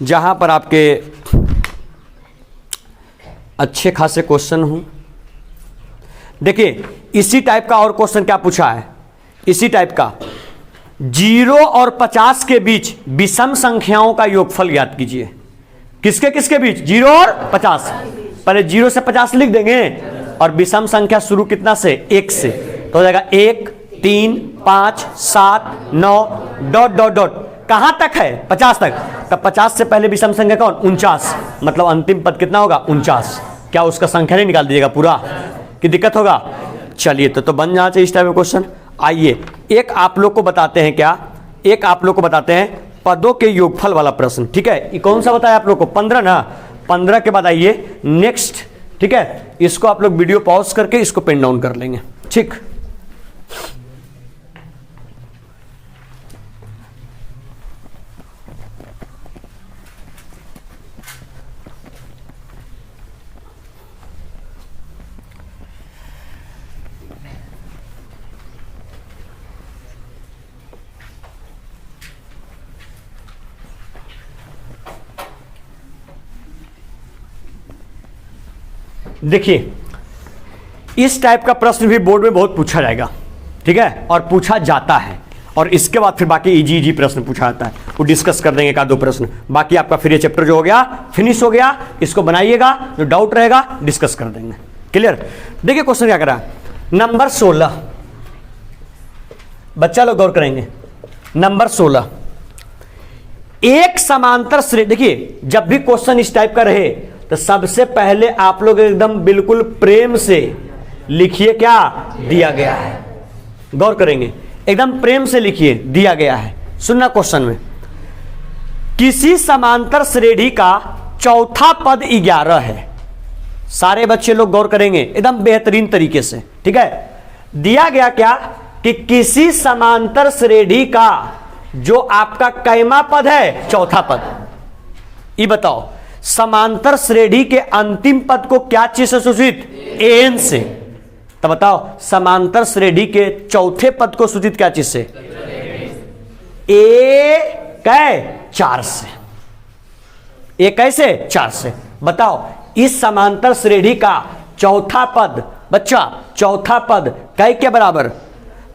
जहां पर आपके अच्छे खासे क्वेश्चन हों। देखिए इसी टाइप का और क्वेश्चन क्या पूछा है, इसी टाइप का 0 और 50 के बीच विषम संख्याओं का योगफल ज्ञात कीजिए। किसके किसके बीच? 0 और 50। पहले 0 से 50 लिख देंगे और विषम संख्या शुरू कितना से? 1 से, तो हो जाएगा 1 3 5 7 9 डॉट डॉट डॉट कहां तक है? 50 तक। तब 50 से पहले विषम संख्या कौन? 49। मतलब अंतिम पद कितना होगा? 49। क्या उसका संख्या नहीं निकाल दीजिएगा पूरा कि दिक्कत होगा? चलिए तो बन जाना चाहिए इस टाइप का क्वेश्चन। आइए एक आप लोग को बताते हैं, क्या एक आप लोग को बताते हैं पदों के योगफल वाला प्रश्न। ठीक है, ये कौन सा बताया आप लोग को? 15 ना। 15 के बाद आइए नेक्स्ट। ठीक है, इसको आप लोग वीडियो पॉज करके इसको पेन डाउन कर लेंगे। ठीक, देखिए इस टाइप का प्रश्न भी बोर्ड में बहुत पूछा जाएगा। ठीक है, और पूछा जाता है, और इसके बाद फिर बाकी इजी इजी प्रश्न पूछा जाता है, वो डिस्कस कर देंगे 1-2 प्रश्न। बाकी आपका फिर ये चैप्टर जो हो गया फिनिश हो गया। इसको बनाइएगा, जो डाउट रहेगा डिस्कस कर देंगे। क्लियर? देखिए क्वेश्चन क्या करा, नंबर 16, बच्चा लोग गौर करेंगे। नंबर 16 एक समांतर श्रेणी। देखिए जब भी क्वेश्चन इस टाइप का रहे तो सबसे पहले आप लोग एकदम बिल्कुल प्रेम से लिखिए क्या दिया गया है। गौर करेंगे, एकदम प्रेम से लिखिए दिया गया है। सुनना क्वेश्चन में, किसी समांतर श्रेणी का चौथा पद 11 है। सारे बच्चे लोग गौर करेंगे एकदम बेहतरीन तरीके से। ठीक है, दिया गया क्या कि किसी समांतर श्रेणी का जो आपका कैमा पद है? चौथा पद। ये बताओ समांतर श्रेणी के अंतिम पद को क्या चीज से सूचित? एन से। तो बताओ समांतर श्रेणी के चौथे पद को सूचित क्या चीज से? ए कै 4 से। ए कैसे? 4 से। बताओ इस समांतर श्रेणी का चौथा पद, बच्चा चौथा पद कै के बराबर?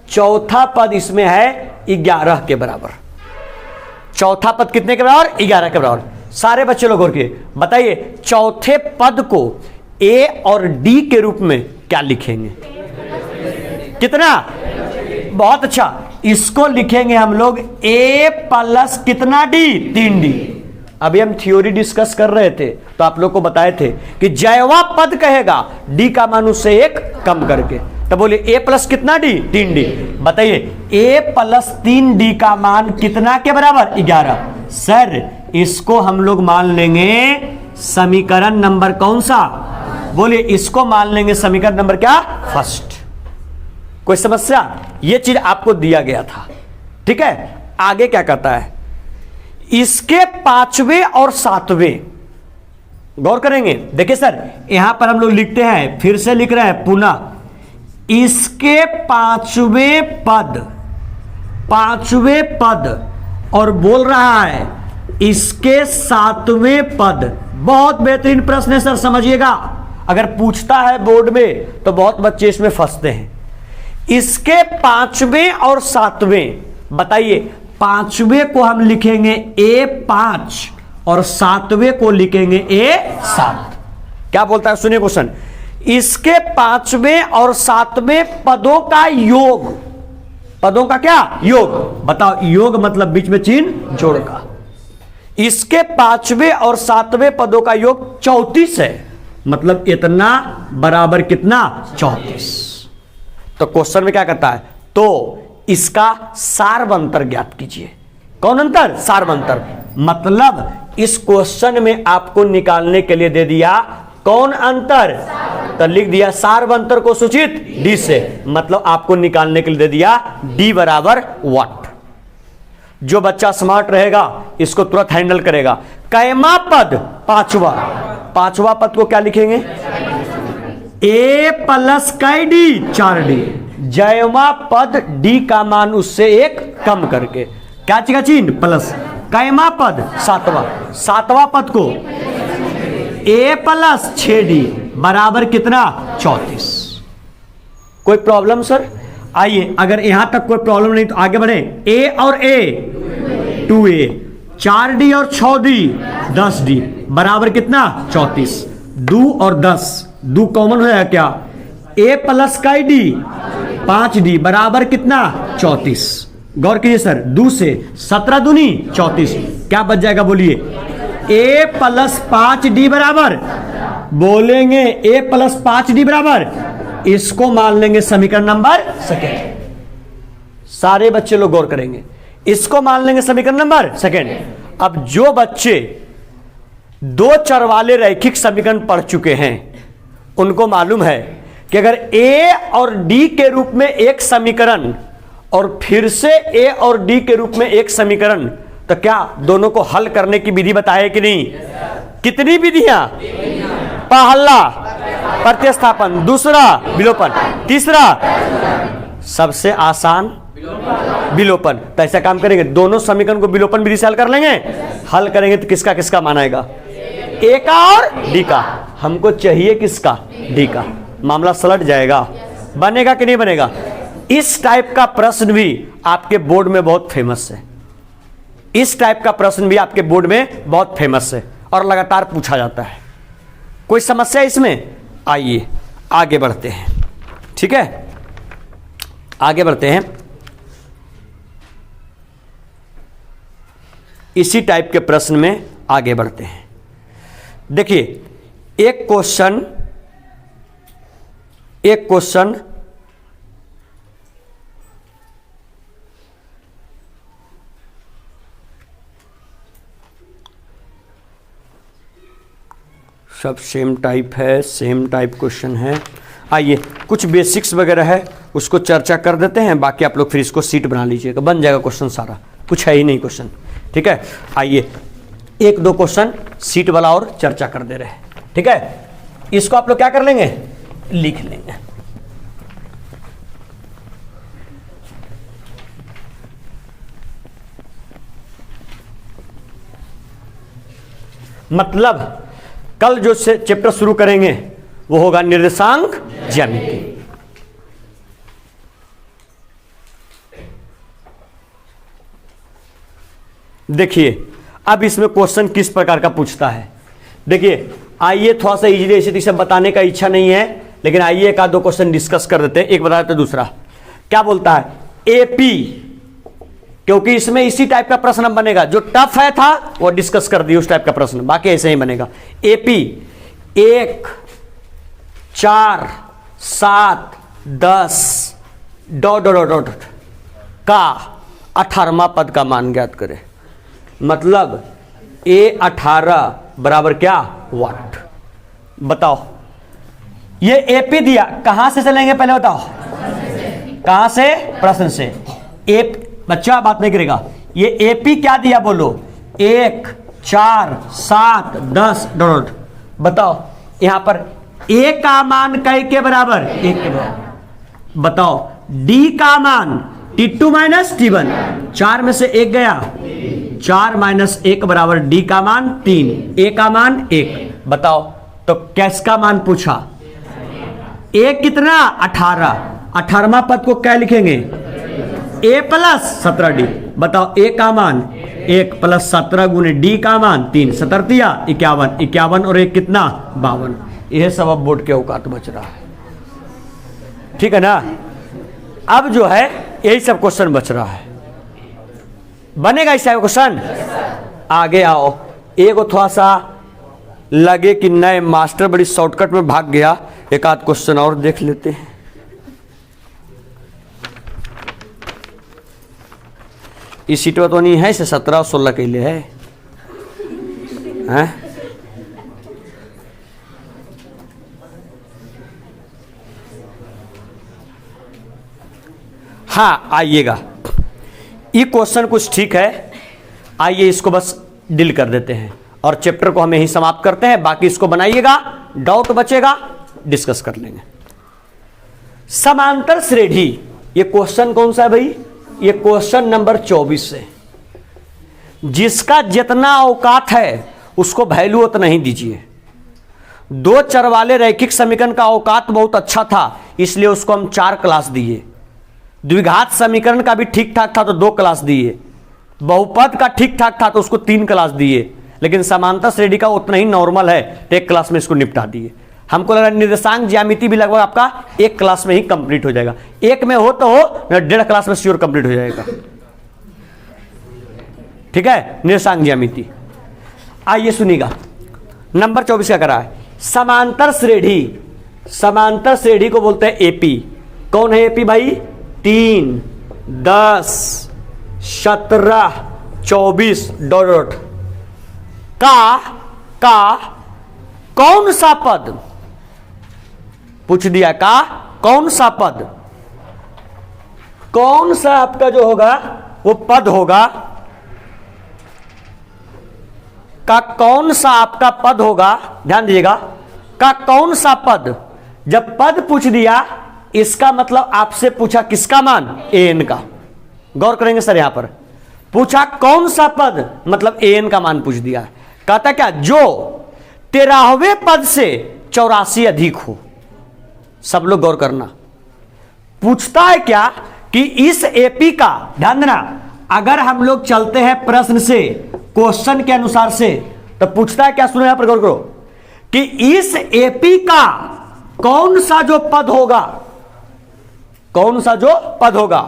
चौथा पद इसमें है 11 के बराबर। चौथा पद कितने के बराबर? 11 के बराबर। सारे बच्चे लोग गौर किए, बताइए चौथे पद को ए और डी के रूप में क्या लिखेंगे? कितना? बहुत अच्छा, इसको लिखेंगे हम लोग ए प्लस कितना डी? 3d। अभी हम थ्योरी डिस्कस कर रहे थे तो आप लोग को बताए थे कि जैवा पद कहेगा डी का मान उससे 1 कम करके, तो बोले ए प्लस कितना डी? 3d। बताइए ए प्लस 3d का मान कितना के बराबर? 11। सर इसको हम लोग मान लेंगे समीकरण नंबर कौन सा? बोले इसको मान लेंगे समीकरण नंबर क्या? फर्स्ट। कोई समस्या? ये चीज आपको दिया गया था। ठीक है, आगे क्या कहता है, इसके 5वें और 7वें। गौर करेंगे, देखिए सर यहां पर हम लोग लिखते हैं, फिर से लिख रहे हैं पुनः, इसके 5वें पद और बोल रहा है इसके 7वें पद। बहुत बेहतरीन प्रश्न है सर, समझिएगा। अगर पूछता है बोर्ड में तो बहुत बच्चे इसमें फंसते हैं। इसके 5वें और 7वें, बताइए 5वें को हम लिखेंगे A5 और 7वें को लिखेंगे A7। क्या बोलता है सुनिए क्वेश्चन, इसके 5वें और 7वें पदों का योग। पदों का क्या? योग। बताओ योग मतलब बीच में चिन्ह जोड़ का। इसके 5वें और 7वें पदों का योग 34 है, मतलब इतना बराबर कितना? 34। तो क्वेश्चन में क्या कहता है, तो इसका सारवंतर ज्ञात कीजिए। कौन अंतर? सारवंतर। मतलब इस क्वेश्चन में आपको निकालने के लिए दे दिया कौन अंतर? तो लिख दिया सारवंतर को सूचित डी से, मतलब आपको निकालने के लिए दे दिया डी बराबर व्हाट। जो बच्चा स्मार्ट रहेगा इसको तुरंत हैंडल करेगा। कैमा पद 5वां पद को क्या लिखेंगे? ए प्लस कै डी 4d, जयमा पद डी का मान उससे एक कम करके, क्या चीज का चिन्ह प्लस, कैमा पद सातवां पद को ए प्लस 6d बराबर कितना 34। कोई प्रॉब्लम सर? आइए, अगर यहां तक कोई प्रॉब्लम नहीं तो आगे बढ़े। ए और ए 2a, 4d और 6d 10d बराबर कितना 34। 2 और 10, 2 कॉमन होगा क्या, a plus chi D 5d बराबर कितना 34। गौर कीजिए सर, 2 से 17 दूनी 34, क्या बच जाएगा बोलिए, a प्लस 5d बराबर, बोलेंगे a प्लस 5d बराबर, इसको मान लेंगे समीकरण नंबर सेकेंड। सारे बच्चे लोग गौर करेंगे, इसको मान लेंगे समीकरण नंबर सेकेंड। अब जो बच्चे 2 चर वाले रैखिक समीकरण पढ़ चुके हैं उनको मालूम है कि अगर a और d के रूप में एक समीकरण और फिर से a और d के रूप में एक समीकरण, तो क्या दोनों को हल करने की विधि बताए कि नहीं? कितनी विधियां? पहला प्रतिस्थापन, दूसरा विलोपन, तीसरा सबसे आसान विलोपन। तो ऐसा काम करेंगे, दोनों समीकरण को विलोपन विधि से हल कर लेंगे। हल करेंगे तो किसका किसका मान आएगा, ए का और डी का। हमको चाहिए किसका, डी का। मामला सलट जाएगा। बनेगा कि नहीं बनेगा? इस टाइप का प्रश्न भी आपके बोर्ड में बहुत फेमस है। इस टाइप का प्रश्न भी आपके बोर्ड में बहुत फेमस है और लगातार पूछा जाता है। कोई समस्या इसमें? आइए आगे बढ़ते हैं। ठीक है, आगे बढ़ते हैं। इसी टाइप के प्रश्न में आगे बढ़ते हैं। देखिए, एक क्वेश्चन सब सेम टाइप है, सेम टाइप क्वेश्चन है। आइए कुछ बेसिक्स वगैरह है उसको चर्चा कर देते हैं, बाकी आप लोग फिर इसको सीट बना लीजिएगा, बन जाएगा क्वेश्चन सारा, कुछ है ही नहीं क्वेश्चन। ठीक है, आइए 1-2 क्वेश्चन सीट वाला और चर्चा कर दे रहे हैं। ठीक है, इसको आप लोग क्या कर लेंगे, लिख लेंगे। मतलब कल जो से चैप्टर शुरू करेंगे वो होगा निर्देशांक ज्यामिति। देखिए अब इसमें क्वेश्चन किस प्रकार का पूछता है। देखिए आइए थोड़ा सा इजीली ऐसे सब बताने का इच्छा नहीं है, लेकिन आइए एक आध 2 क्वेश्चन डिस्कस कर देते हैं। एक बता देते दूसरा क्या बोलता है, एपी, क्योंकि इसमें इसी टाइप का प्रश्न बनेगा। जो टफ है था वो डिस्कस कर दिए उस टाइप का प्रश्न, बाकी ऐसे ही बनेगा। एपी 1, 4, 7, 10 डॉट डॉट डॉट का 18वां पद का मान ज्ञात करें। मतलब A18 बराबर क्या, वाट। बताओ ये एपी दिया, कहां से चलेंगे पहले बताओ, कहां से, प्रश्न से। बच्चा बात नहीं करेगा। ये एपी क्या दिया बोलो, 1, 4, 7, 10 डॉट। बताओ यहां पर ए का मान कै के बराबर, 1 के बराबर। बताओ डी का मान T2 माइनस T1, 4 में से 1 गया, 4 माइनस 1 बराबर डी का मान 3, ए का मान 1। बताओ तो किसका मान पूछा, ए कितना 18, 18वां पद को क्या लिखेंगे, ए प्लस 17d। बताओ ए का मान 1 प्लस 17 गुने डी का मान 3, 17 51, 51 और 1 कितना 52। यह सब अब बोर्ड के औकात बच रहा है। ठीक है ना, अब जो है यही सब क्वेश्चन बच रहा है। बनेगा ऐसा क्वेश्चन? आगे आओ, एक थोड़ा सा लगे कि नए मास्टर बड़ी शॉर्टकट में भाग गया, एक आध क्वेश्चन और देख लेते हैं। इस सीट तो नहीं है, 17 और 16 के लिए है, हैं? हाँ आइएगा, ये क्वेश्चन कुछ ठीक है। आइए इसको बस डील कर देते हैं और चैप्टर को हम यहीं समाप्त करते हैं। बाकी इसको बनाइएगा, डाउट बचेगा डिस्कस कर लेंगे। समांतर श्रेणी, ये क्वेश्चन कौन सा है भाई? ये क्वेश्चन नंबर 24 है। जिसका जितना औकात है उसको वैल्यू उतना ही दीजिए। दो चर वाले रैखिक समीकरण का औकात बहुत अच्छा था, इसलिए उसको हम 4 क्लास दिए। द्विघात समीकरण का भी ठीक ठाक था तो 2 क्लास दिए। बहुपद का ठीक ठाक था तो उसको 3 क्लास दिए। लेकिन समांतर श्रेणी का उतना ही नॉर्मल है तो 1 क्लास में इसको निपटा दिए। हमको लग रहा है निर्देशांक ज्यामिति भी लगभग आपका 1 क्लास में ही कंप्लीट हो जाएगा। 1 में हो तो हो, 1.5 क्लास में श्योर कंप्लीट हो जाएगा। ठीक है, निर्देशांक ज्यामिति। आइए सुनिएगा, नंबर 24 क्या करा है? समांतर श्रेणी, समांतर श्रेणी को बोलते हैं एपी। कौन है एपी भाई? 3, 10, 17, 24 डॉट का कौन सा पद पूछ दिया? का कौन सा पद, कौन सा आपका जो होगा वो पद होगा, का कौन सा आपका पद होगा, ध्यान दीजिएगा, का कौन सा पद। जब पद पूछ दिया इसका मतलब आपसे पूछा किसका मान? an का। गौर करेंगे सर, यहां पर पूछा कौन सा पद मतलब an का मान पूछ दिया। कहता क्या? जो 13वें पद से 84 अधिक हो। सब लोग गौर करना, पूछता है क्या कि इस एपी का, ध्यान देना, अगर हम लोग चलते हैं प्रश्न से, क्वेश्चन के अनुसार से, तो पूछता है क्या? सुनो यहां पर गौर करो कि इस एपी का कौन सा जो पद होगा, कौन सा जो पद होगा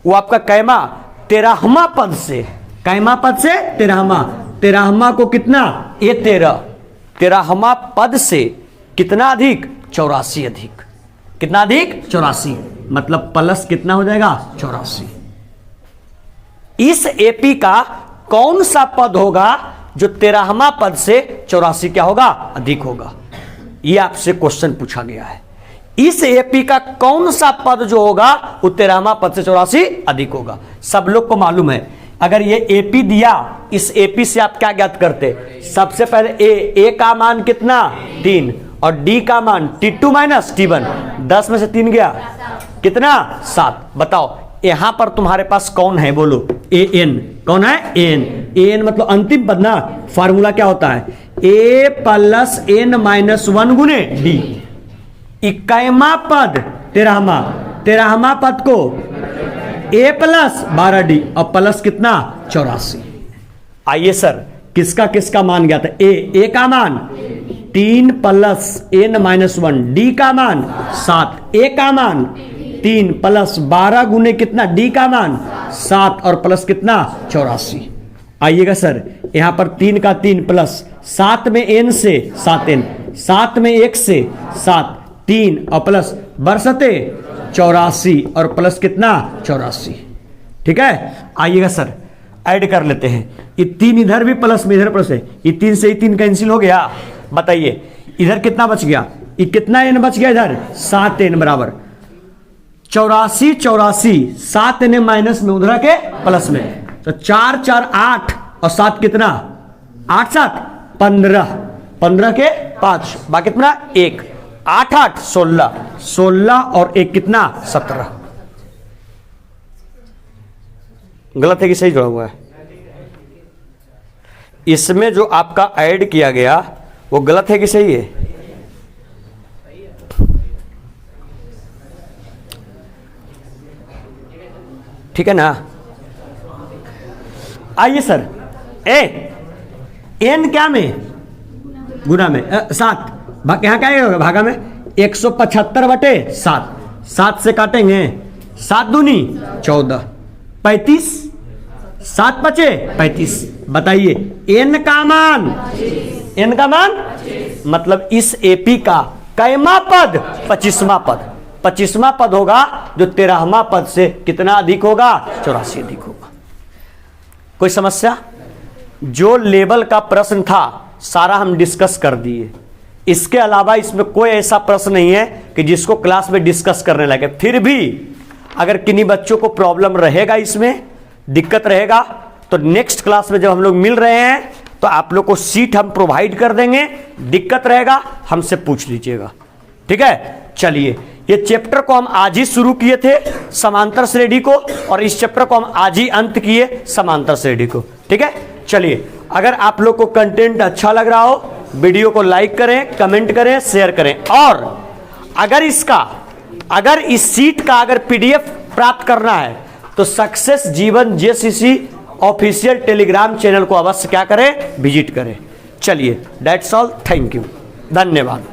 वो आपका कैमा 13वां पद से, कैमा पद से 13वां, 13वां को कितना? ये 13वां पद से कितना अधिक? 84 अधिक। कितना अधिक? 84, मतलब प्लस कितना हो जाएगा? 84। इस एपी का कौन सा पद होगा जो 13वां पद से 84 क्या होगा? अधिक होगा। यह आपसे क्वेश्चन पूछा गया है। इस एपी का कौन सा पद जो होगा वो 13वां पद से 84 अधिक होगा। सब लोग को मालूम है, अगर ये एपी दिया, इस एपी से आप क्या ज्ञात करते? सबसे पहले ए का मान कितना? 3, और डी का मान T2 माइनस T1। 10 में से 3 गया कितना? 7। बताओ यहां पर तुम्हारे पास कौन है? बोलो an। कौन है? an मतलब अंतिम पद ना। फार्मूला क्या होता है? a प्लस n माइनस 1 गुने डी। 21वां पद 13वां पद को a प्लस 12d और प्लस कितना? 84। आइए सर, किसका किसका मान गया था? a का मान 3 प्लस n माइनस 1, डी का मान 7, a का मान 3 प्लस 12 गुने कितना? डी का मान 7 और प्लस कितना? 84। आइएगा सर, यहां पर 3 का 3 प्लस 7 में n से 7n, 7 में 1 से 7, 3 और प्लस बरसते 84 और प्लस कितना? 84। ठीक है, आइएगा सर ऐड कर लेते हैं। ये 3 इधर भी प्लस में इधर प्लस है, ये 3 से ही 3 कैंसिल हो गया। बताइए इधर कितना बच गया? ये कितना n बच गया? इधर 7n बराबर 84, 7n माइनस में उधर के प्लस में, तो 4 4 8 और 7 कितना? 8 7 15, 15 के 5, बाकी कितना? 1, 8 8 16, 16 और 1 कितना? 17। गलत है कि सही जुड़ा हुआ है? इसमें जो आपका ऐड किया गया वो गलत है कि सही है? ठीक है ना? आइए सर, n क्या में? गुना में 7, यहां क्या होगा? भागा में 175 बटे 7, 7 से काटेंगे 7 दूनी 14, 35, 7 बचे 35। बताइए n का मान, n का मान मतलब इस एपी का कैमा पद? 25वां पद। 25वां पद होगा जो 13वां पद से कितना अधिक होगा? 84 अधिक होगा। कोई समस्या? जो लेवल का प्रश्न था सारा हम डिस्कस कर दिए। इसके अलावा इसमें कोई ऐसा प्रश्न नहीं है कि जिसको क्लास में डिस्कस करने लगे। फिर भी अगर किन्हीं बच्चों को प्रॉब्लम रहेगा, इसमें दिक्कत रहेगा, तो नेक्स्ट क्लास में जब हम लोग मिल रहे हैं तो आप लोग को सीट हम प्रोवाइड कर देंगे। दिक्कत रहेगा हमसे पूछ लीजिएगा। ठीक है। चलिए, ये चैप्टर को हम आज ही शुरू किए थे समांतर श्रेणी को, और इस चैप्टर को हम आज ही अंत किए समांतर श्रेणी को, ठीक है। चलिए, अगर आप लोग को कंटेंट अच्छा लग रहा हो, वीडियो को लाइक करें, कमेंट करें, शेयर करें, और अगर इस सीट का अगर पीडीएफ प्राप्त करना है तो सक्सेस जीवन जेसीसी ऑफिशियल टेलीग्राम चैनल को अवश्य क्या करें, विजिट करें। चलिए, दैट्स ऑल, थैंक यू, धन्यवाद।